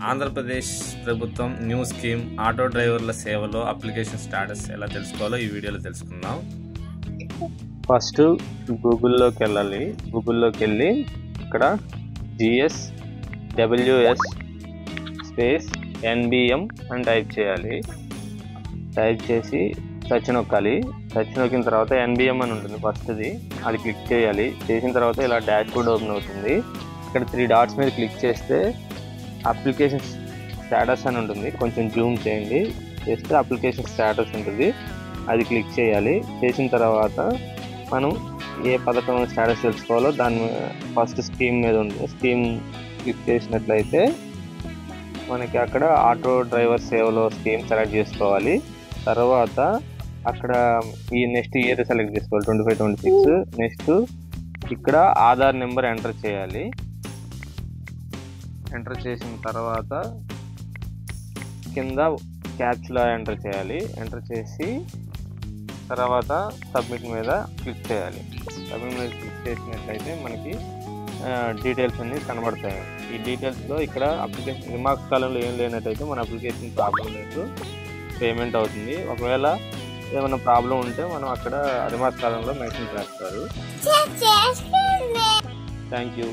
ఆంధ్రప్రదేశ్ ప్రభుత్వం new scheme auto డ్రైవర్ల సేవలో అప్లికేషన్ స్టేటస్ ఎలా తెలుసుకోవాలో ఈ వీడియోలో తెలుసుకుందాం. ఫస్ట్ గూగుల్లోకి వెళ్ళాలి. గూగుల్లోకి వెళ్ళి ఇక్కడ GSWS స్పేస్ NBM అని టైప్ చేయాలి. టైప్ చేసి సెర్చ్ నొక్కాలి. సెర్చ్ నొక్కిన తర్వాత NBM అని ఉంటుంది ఫస్ట్ది, అది క్లిక్ చేయాలి. చేసిన తర్వాత ఇలా డాష్ బోర్డ్ ఓపెన్ అవుతుంది. ఇక్కడ 3 డాట్స్ మీద క్లిక్ చేస్తే అప్లికేషన్ స్టేటస్ అని ఉంటుంది. కొంచెం జూమ్ చేయండి, చేస్తే అప్లికేషన్ స్టేటస్ ఉంటుంది, అది క్లిక్ చేయాలి. చేసిన తర్వాత మనం ఏ పథకం స్టేటస్ తెలుసుకోవాలో దాని ఫస్ట్ స్కీమ్ మీద ఉంటుంది. స్కీమ్ క్లిక్ చేసినట్లయితే మనకి అక్కడ ఆటో డ్రైవర్ సేవలో స్కీమ్ సెలెక్ట్ చేసుకోవాలి. తర్వాత అక్కడ ఈ నెక్స్ట్ ఇయర్ సెలెక్ట్ చేసుకోవాలి, 25-26. నెక్స్ట్ ఇక్కడ ఆధార్ నెంబర్ ఎంటర్ చేయాలి. ఎంటర్ చేసిన తర్వాత కింద క్యాప్చా ఎంటర్ చేయాలి. ఎంటర్ చేసి తర్వాత సబ్మిట్ మీద క్లిక్ చేయాలి. సబ్మిట్ మీద క్లిక్ చేసినట్లయితే మనకి డీటెయిల్స్ అన్నీ కనబడతాయి. ఈ డీటెయిల్స్లో ఇక్కడ అప్లికేషన్ రిమార్క్స్ కాలంలో ఏం లేనట్టయితే మన అప్లికేషన్ ప్రాబ్లం లేదు, పేమెంట్ అవుతుంది. ఒకవేళ ఏమైనా ప్రాబ్లం ఉంటే మనం అక్కడ రిమార్క్స్ కాలంలో మెన్షన్ చేస్తారు. Thank you.